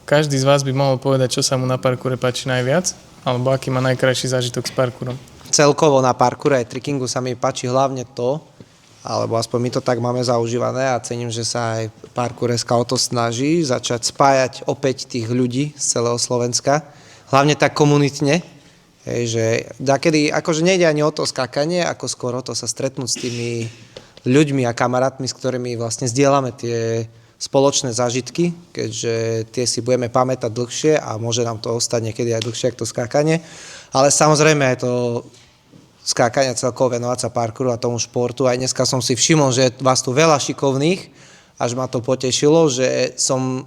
každý z vás by mohol povedať, čo sa mu na parkoure páči najviac, alebo aký má najkrajší zážitok s parkourom. Celkovo na parkoure aj trickingu sa mi páči hlavne to, alebo aspoň my to tak máme zaužívané a cením, že sa aj Parkour.sk o to snaží začať spájať opäť tých ľudí z celého Slovenska. Hlavne tak komunitne, že dakedy, akože nejde ani o to skákanie, ako skôr o to sa stretnúť s tými ľuďmi a kamarátmi, s ktorými vlastne zdieľame tie spoločné zážitky, keďže tie si budeme pamätať dlhšie a môže nám to ostať niekedy aj dlhšie ako to skákanie. Ale samozrejme aj to skákania celkovo venovať sa parkouru a tomu športu. Aj dneska som si všimol, že je vás tu veľa šikovných, až ma to potešilo, že som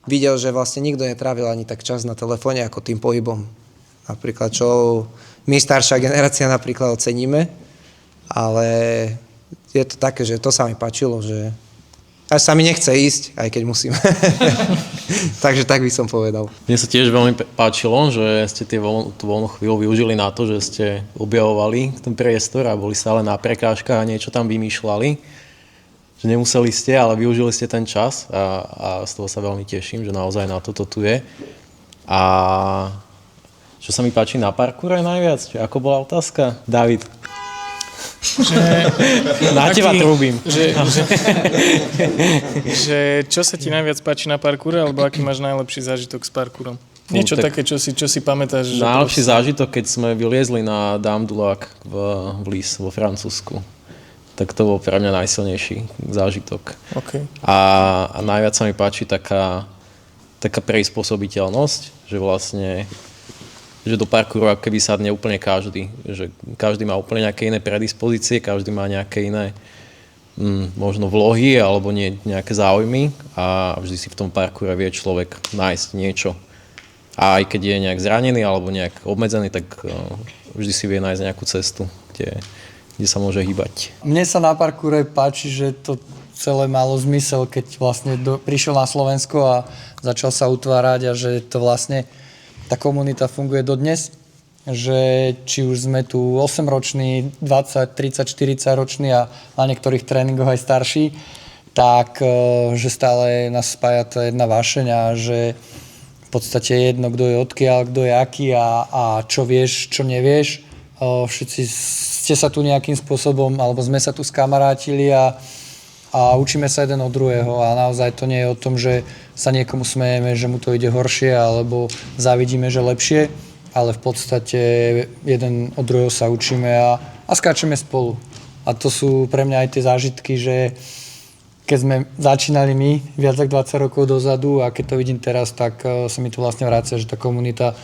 videl, že vlastne nikto netrávil ani tak čas na telefóne ako tým pohybom. Napríklad, čo my staršia generácia napríklad oceníme, ale je to také, že to sa mi páčilo, že až sa mi nechce ísť, aj keď musím. Takže tak by som povedal. Mne sa tiež veľmi páčilo, že ste tú voľnú chvíľu využili na to, že ste objavovali ten priestor a boli stále na prekážkach a niečo tam vymýšľali. Že nemuseli ste, ale využili ste ten čas a z toho sa veľmi teším, že naozaj na toto tu je. A čo sa mi páči na parkoure najviac? Ako bola otázka? David. Na teba trúbim. Že čo sa ti najviac páči na parkoure, alebo aký máš najlepší zážitok s parkourom? Niečo také, čo si pamätáš? Že najlepší zážitok, keď sme vyliezli na Dame du Lac v Lys vo Francúzsku. Tak to bol pre mňa najsilnejší zážitok. Okay. A najviac sa mi páči taká prispôsobiteľnosť, že vlastne že do parkouru ako keby sadne úplne každý. Že každý má úplne nejaké iné predispozície, každý má nejaké iné možno vlohy alebo nejaké záujmy a vždy si v tom parkoure vie človek nájsť niečo. A aj keď je nejak zranený alebo nejak obmedzený, tak vždy si vie nájsť nejakú cestu, kde sa môže hýbať. Mne sa na parkoure páči, že to celé malo zmysel, keď vlastne prišiel na Slovensko a začal sa utvárať a že to vlastne tá komunita funguje dodnes, že či už sme tu 8-roční, 20, 30, 40 roční a na niektorých tréningoch aj starší, tak že stále nás spája tá jedna vášeň a že v podstate jedno, kto je odkiaľ, kto je aký a čo vieš, čo nevieš. Všetci ste sa tu nejakým spôsobom, alebo sme sa tu skamarátili a učíme sa jeden od druhého a naozaj to nie je o tom, že sa niekomu smejeme, že mu to ide horšie alebo závidíme, že lepšie, ale v podstate jeden od druhého sa učíme a skáčeme spolu. A to sú pre mňa aj tie zážitky, že keď sme začínali my viac ako 20 rokov dozadu a keď to vidím teraz, tak sa mi to vlastne vracia, že tá komunita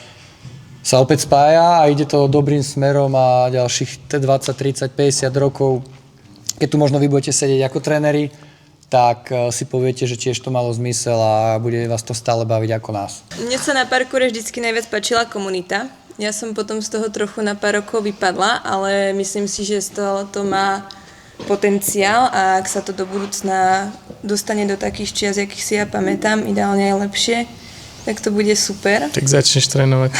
sa opäť spája a ide to dobrým smerom a ďalších 20, 30, 50 rokov, keď tu možno vy budete sedieť ako tréneri, tak si poviete, že tiež to malo zmysel a bude vás to stále baviť ako nás. Mne sa na parkoure vždycky najviac páčila komunita. Ja som potom z toho trochu na pár rokov vypadla, ale myslím si, že z toho to má potenciál a ak sa to do budúcna dostane do takých čias, akých si ja pamätám, ideálne aj lepšie, tak to bude super. Tak začneš trénovať.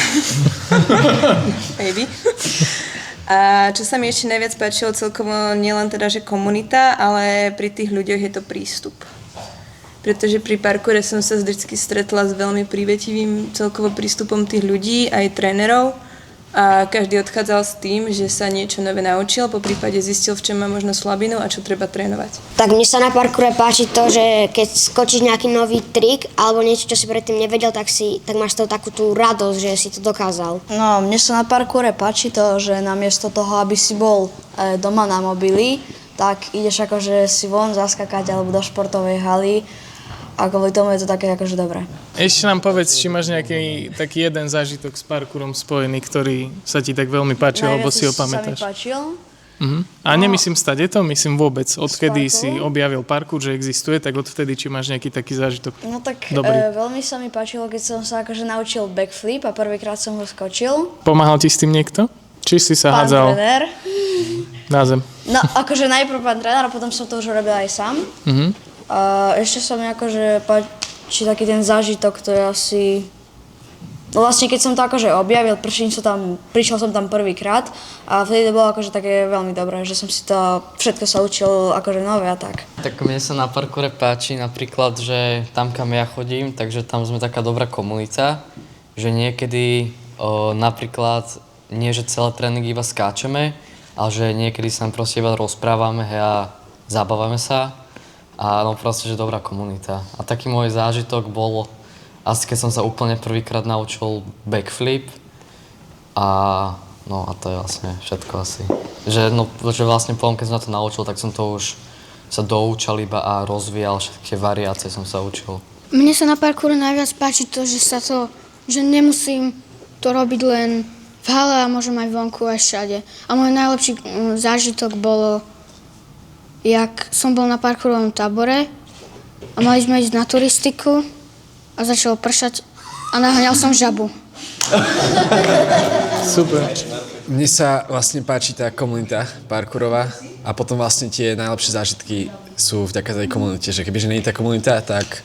Maybe. A čo sa mi ešte najviac páčilo celkovo, nielen teda, že komunita, ale pri tých ľuďoch je to prístup. Pretože pri parkoure som sa vždycky stretla s veľmi prívetivým celkovo prístupom tých ľudí, aj trénerov. A každý odchádzal s tým, že sa niečo nové naučil, poprípade zistil, v čom má možno slabinu a čo treba trénovať. Tak mne sa na parkoure páči to, že keď skočíš nejaký nový trik alebo niečo, čo si predtým nevedel, tak máš to takú tú radosť, že si to dokázal. No, mne sa na parkoure páči to, že namiesto toho, aby si bol doma na mobily, tak ideš akože si von zaskakať alebo do športovej haly. A kvôli tomu je to také akože dobré. Ešte nám povedz, či máš nejaký taký jeden zážitok s parkourom spojený, ktorý sa ti tak veľmi páčil, alebo si ho pamätáš. Sa mi páčil. A nemyslím stade to, myslím vôbec. Odkedy si objavil parkour, že existuje, tak odvtedy, či máš nejaký taký zážitok. No tak veľmi sa mi páčilo, keď som sa akože naučil backflip a prvýkrát som ho skočil. Pomáhal ti s tým niekto? Či si sa hádzal na zem? No, akože najprv pán tréner a potom som to už robil aj sám. Ešte sa mi akože páči taký ten zážitok, to je asi No vlastne, keď som to akože objavil, prišiel som tam prvýkrát a vtedy to bolo akože také veľmi dobré, že som si to všetko sa učil akože nové a tak. Tak mne sa na parkoure páči napríklad, že tam, kam ja chodím, takže tam sme taká dobrá komunita, že niekedy napríklad nie, že celé tréning iba skáčeme, ale že niekedy sa proste iba rozprávame a zabávame sa a no proste, že dobrá komunita. A taký môj zážitok bol asi keď som sa úplne prvýkrát naučil backflip a to je vlastne všetko asi. Že vlastne potom, keď som sa to naučil, tak som to už sa doučal iba a rozvíjal všetky variácie som sa učil. Mne sa na parkoure najviac páči to, že nemusím to robiť len v hale a môžem aj vonku aj všade. A môj najlepší zážitok bolo, jak som bol na parkourovom tábore a mali sme ísť na turistiku a začalo pršať a naháňal som žabu. Super. Mne sa vlastne páči tá komunita parkourová a potom vlastne tie najlepšie zážitky sú vďaka tej komunite, že kebyže nie je tá komunita, tak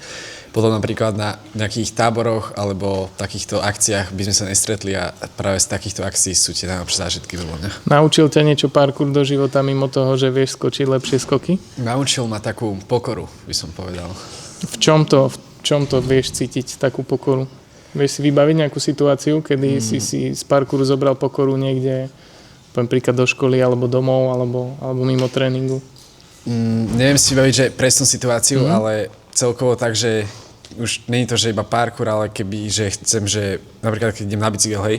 potom napríklad na nejakých táboroch alebo takýchto akciách by sme sa nestretli a práve z takýchto akcií sú tie najlepšie zážitky podľa mňa. Naučil ťa niečo parkour do života mimo toho, že vieš skočiť lepšie skoky? Naučil ma takú pokoru, by som povedal. V čom to vieš cítiť, takú pokoru? Vieš si vybaviť nejakú situáciu, kedy si z parkouru zobral pokoru niekde, poviem príklad do školy, alebo domov, alebo mimo tréningu? Neviem si vybaviť, že presnú situáciu, ale celkovo tak, že už nie je to, že iba parkour, ale keby, že chcem, že napríklad keď idem na bicykel, hej,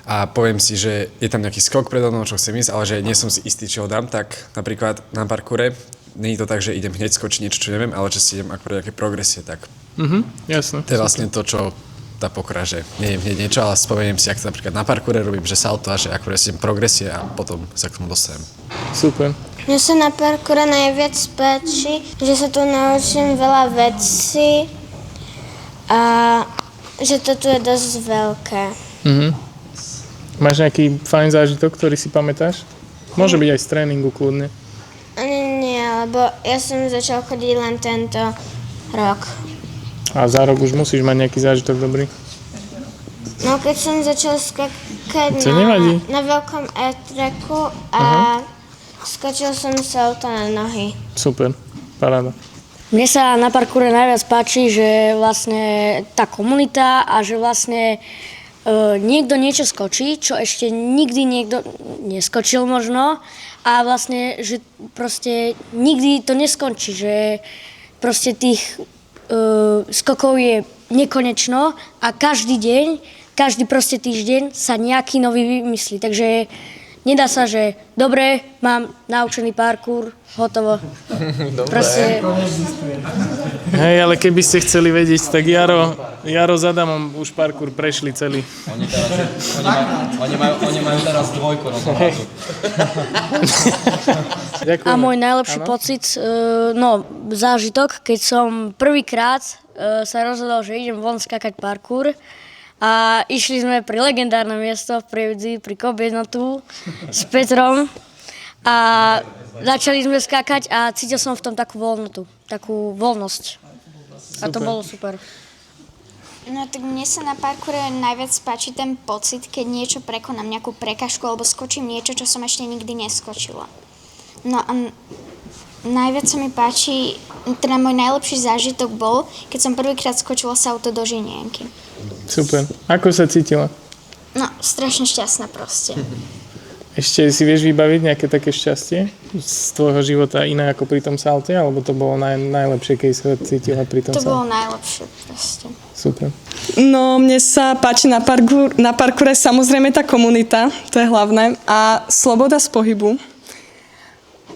a poviem si, že je tam nejaký skok predo mnou, čo chcem ísť, ale že nie som si istý, čo ho dám, tak napríklad na parkoure nie je to tak, že idem hneď skočiť niečo, čo neviem, ale že si idem akorát nejaké progresie, tak Jasné. to je vlastne to, čo tá pokora, že neviem hneď niečo, ale spomeniem si, ak to napríklad na parkoure robím, že salto a že akorát si idem progresie a potom sa k tomu dostanem. Super. Mne sa na parkoure najviac páči, že sa tu naučím veľa vecí a že to tu je dosť veľké. Máš nejaký fajn zážitok, ktorý si pamätáš? Môže byť aj z tréningu kľudne. Nie, lebo ja som začal chodiť len tento rok. A za rok už musíš mať nejaký zážitok dobrý. No keď som začal skakať To nevadí. na veľkom e-tracku a skočil som sa auto na nohy. Super, paráda. Mne sa na parkoure najviac páči, že vlastne tá komunita a že vlastne niekto niečo skočí, čo ešte nikdy niekto neskočil možno a vlastne, že proste nikdy to neskončí, že proste tých skokov je nekonečno a každý deň, každý proste týždeň sa nejaký nový vymyslí, takže nedá sa, že dobre, mám naučený parkour, hotovo. Proste... Hej, ale keby ste chceli vedieť, tak Jaro s Adamom už parkour prešli celý. Oni majú teraz dvojku rovnováhu. A môj najlepší pocit, zážitok, keď som prvýkrát sa rozhodol, že idem von skákať parkour a išli sme pri legendárne miesto v Prievidzi, pri Kobienotu s Petrom a začali sme skákať a cítil som v tom takú voľnotu, takú voľnosť. A to bolo super. No tak mne sa na parkoure najviac páči ten pocit, keď niečo prekonám, nejakú prekažku alebo skočím niečo, čo som ešte nikdy neskočila. No a najviac sa mi páči, teda môj najlepší zážitok bol, keď som prvýkrát skočila sa auto do Žinienky. Super. Ako sa cítila? No, strašne šťastná proste. Ešte si vieš vybaviť nejaké také šťastie z tvojho života iné ako pri tom salte? Alebo to bolo najlepšie, keď sa cítila pri tom To salte? bolo najlepšie proste. Super. No, mne sa páči na parkoure samozrejme tá komunita, to je hlavné, a sloboda z pohybu.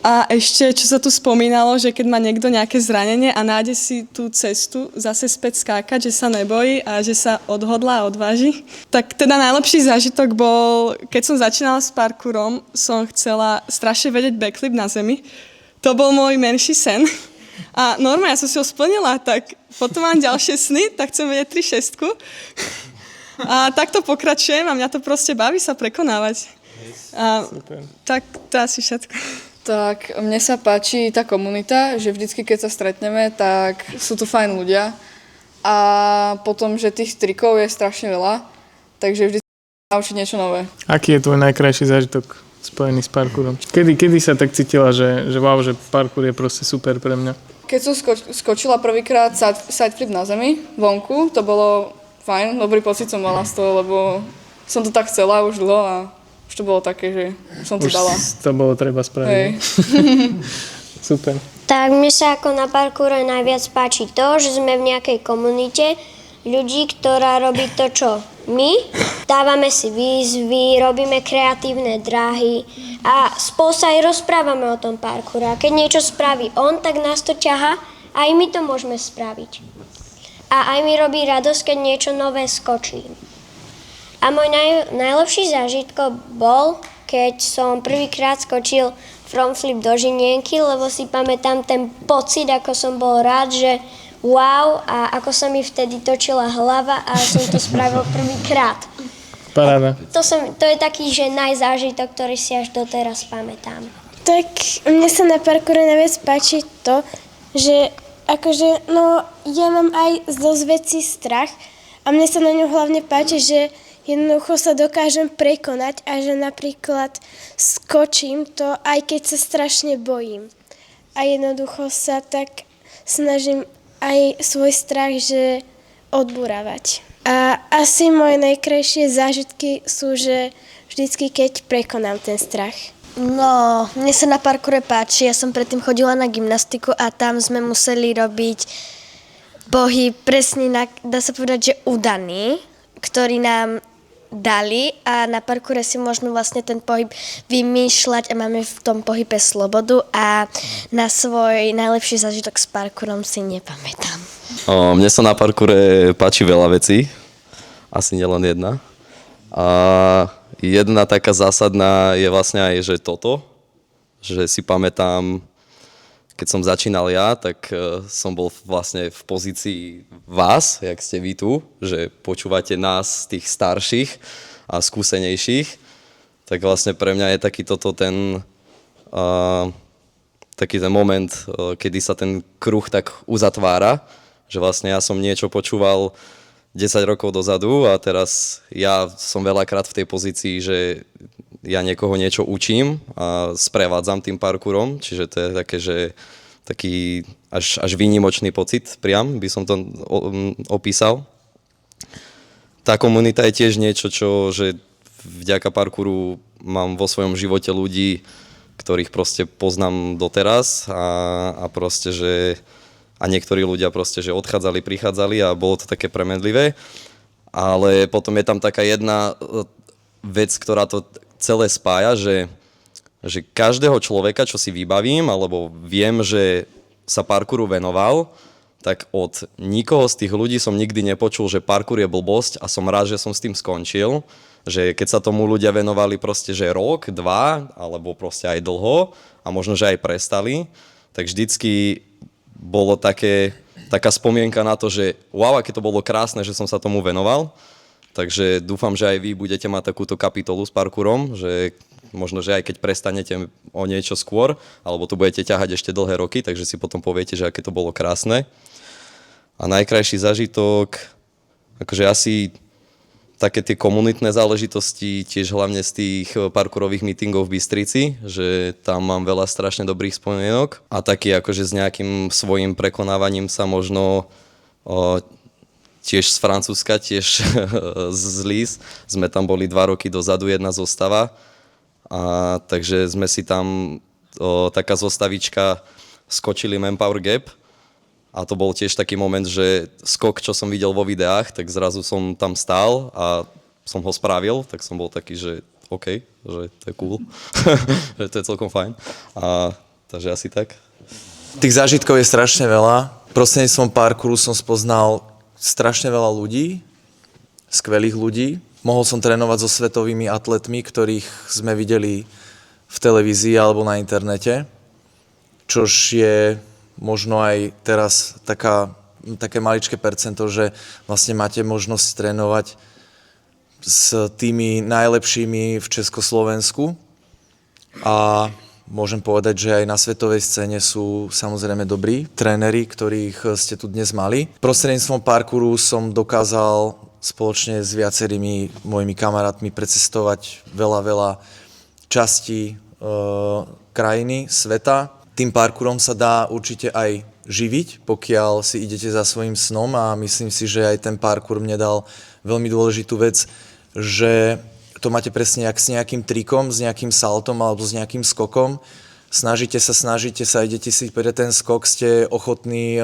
A ešte, čo sa tu spomínalo, že keď má niekto nejaké zranenie a nájde si tú cestu zase späť skákať, že sa nebojí a že sa odhodlá a odváži. Tak teda najlepší zážitok bol, keď som začínala s parkourom, som chcela strašne vedieť backflip na zemi. To bol môj menší sen. A normálne, ja som si ho splnila, tak potom mám ďalšie sny, tak chcem vedieť 3-6. A takto pokračujem a mňa to proste baví sa prekonávať. A tak to asi všetko. Tak mne sa páči tá komunita, že vždycky, keď sa stretneme, tak sú tu fajn ľudia. A potom, že tých trikov je strašne veľa takže vždy naučiť niečo nové. Aký je tvoj najkrajší zážitok spojený s parkourom? Kedy sa tak cítila, že wow, že parkour je proste super pre mňa? Keď som skočila prvýkrát sideflip na zemi, vonku, to bolo fajn, dobrý pocit som mala z toho, lebo som to tak chcela už dlho a už to bolo také, že som to dala. To bolo treba spraviť. Super. Tak mne sa ako na parkoure najviac páči to, že sme v nejakej komunite ľudí, ktorá robí to, čo my. Dávame si výzvy, robíme kreatívne dráhy a spolu sa aj rozprávame o tom parkoure. A keď niečo spraví on, tak nás to ťaha a aj my to môžeme spraviť. A aj mi robí radosť, keď niečo nové skočím. A môj najlepší zážitko bol, keď som prvýkrát skočil front flip do žinienky, lebo si pamätám ten pocit, ako som bol rád, že wow, a ako sa mi vtedy točila hlava a som to spravil prvýkrát. Paráda. To je taký, že najzážitok, ktorý si až doteraz pamätám. Tak mne sa na parkoure najviac páči to, že akože, no ja mám aj z dosť vecí strach a mne sa na ňu hlavne páči, že jednoducho sa dokážem prekonať a že napríklad skočím to, aj keď sa strašne bojím. A jednoducho sa tak snažím aj svoj strach, že odburávať. A asi moje najkrajšie zážitky sú, že vždycky, keď prekonám ten strach. No, mne sa na parkoure páči. Ja som predtým chodila na gymnastiku a tam sme museli robiť pohyb presne dá sa povedať, že udaný, ktorý nám dali a na parkoure si môžeme vlastne ten pohyb vymýšľať a máme v tom pohybe slobodu a na svoj najlepší zážitok s parkourom si nepamätám. Mne sa na parkoure páči veľa vecí, asi nielen jedna. A jedna taká zásadná je vlastne aj, že toto, že si pamätám, keď som začínal ja, tak som bol vlastne v pozícii vás, jak ste vy tu, že počúvate nás, tých starších a skúsenejších. Tak vlastne pre mňa je taký ten moment, kedy sa ten kruh tak uzatvára, že vlastne ja som niečo počúval 10 rokov dozadu a teraz ja som veľakrát v tej pozícii, že ja niekoho niečo učím a sprevádzam tým parkourom, čiže to je také, že taký až výnimočný pocit, priam by som to opísal. Tá komunita je tiež niečo, že vďaka parkouru mám vo svojom živote ľudí, ktorých proste poznám doteraz a proste, že a niektorí ľudia proste, že odchádzali, prichádzali a bolo to také premedlivé. Ale potom je tam taká jedna vec, ktorá to celé spája, že každého človeka, čo si vybavím, alebo viem, že sa parkouru venoval, tak od nikoho z tých ľudí som nikdy nepočul, že parkour je blbosť a som rád, že som s tým skončil. Že keď sa tomu ľudia venovali proste, že rok, 2, alebo proste aj dlho a možno, že aj prestali, tak vždycky bolo taká spomienka na to, že wow, aké to bolo krásne, že som sa tomu venoval. Takže dúfam, že aj vy budete mať takúto kapitolu s parkourom, že možno, že aj keď prestanete o niečo skôr, alebo to budete ťahať ešte dlhé roky, takže si potom poviete, že aké to bolo krásne. A najkrajší zážitok, akože asi také tie komunitné záležitosti, tiež hlavne z tých parkourových meetingov v Bystrici, že tam mám veľa strašne dobrých spomienok a taký akože s nejakým svojím prekonávaním sa možno tiež z Francúzska, tiež z Lys. Sme tam boli 2 roky dozadu, jedna zostava. A takže sme si tam taká zostavička skočili Manpower Gap. A to bol tiež taký moment, že skok, čo som videl vo videách, tak zrazu som tam stál a som ho spravil. Tak som bol taký, že OK, že to je cool. Že to je celkom fajn. Takže asi tak. Tých zážitkov je strašne veľa. Prostredníctvom parkouru som spoznal strašne veľa ľudí, skvelých ľudí. Mohol som trénovať so svetovými atletmi, ktorých sme videli v televízii alebo na internete, čož je možno aj teraz také maličké percento, že vlastne máte možnosť trénovať s tými najlepšími v Československu a môžem povedať, že aj na svetovej scéne sú samozrejme dobrí tréneri, ktorých ste tu dnes mali. Prostredníctvom parkouru som dokázal spoločne s viacerými mojimi kamarátmi precestovať veľa častí krajiny, sveta. Tým parkourom sa dá určite aj živiť, pokiaľ si idete za svojím snom a myslím si, že aj ten parkour mne dal veľmi dôležitú vec, že to máte presne jak s nejakým trikom, s nejakým saltom alebo s nejakým skokom. Snažíte sa, idete si pre ten skok, ste ochotní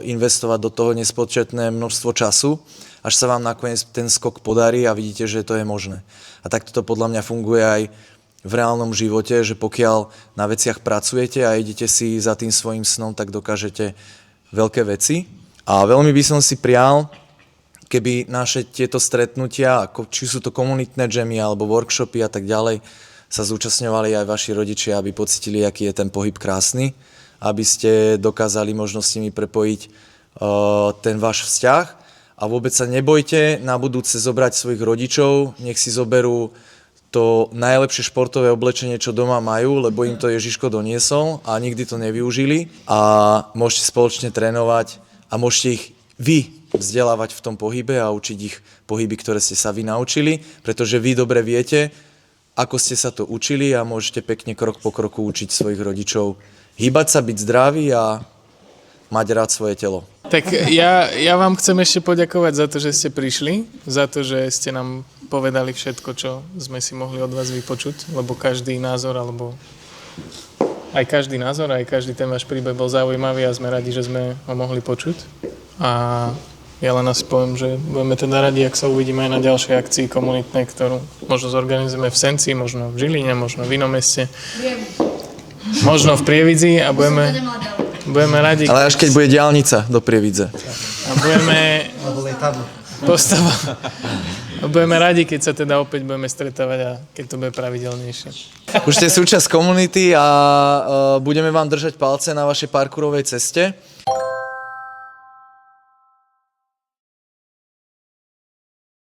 investovať do toho nespočetné množstvo času, až sa vám nakoniec ten skok podarí a vidíte, že to je možné. A takto to podľa mňa funguje aj v reálnom živote, že pokiaľ na veciach pracujete a idete si za tým svojím snom, tak dokážete veľké veci. A veľmi by som si prial, keby naše tieto stretnutia, či sú to komunitné džemy alebo workshopy a tak ďalej, sa zúčastňovali aj vaši rodičia, aby pocítili, aký je ten pohyb krásny, aby ste dokázali možno s nimi prepojiť ten váš vzťah a vôbec sa nebojte na budúce zobrať svojich rodičov, nech si zoberú to najlepšie športové oblečenie, čo doma majú, lebo im to Ježiško doniesol a nikdy to nevyužili a môžete spoločne trénovať a môžete ich vy vzdelávať v tom pohybe a učiť ich pohyby, ktoré ste sa vy naučili, pretože vy dobre viete, ako ste sa to učili a môžete pekne krok po kroku učiť svojich rodičov hýbať sa, byť zdravý a mať rád svoje telo. Tak ja vám chcem ešte poďakovať za to, že ste prišli, za to, že ste nám povedali všetko, čo sme si mohli od vás vypočuť, lebo každý názor, aj každý ten váš príbeh bol zaujímavý a sme radi, že sme ho mohli počuť. A ja len asi poviem, že budeme teda radi, ak sa uvidíme aj na ďalšej akcii komunitnej, ktorú možno zorganizujeme v Senci, možno v Žiline, možno v inom meste, možno v Prievidzi a budeme radi. Ale až keď bude diaľnica do Prievidze. A budeme radi, keď sa teda opäť budeme stretávať a keď to bude pravidelnejšie. Už ste súčasť komunity a budeme vám držať palce na vašej parkourovej ceste.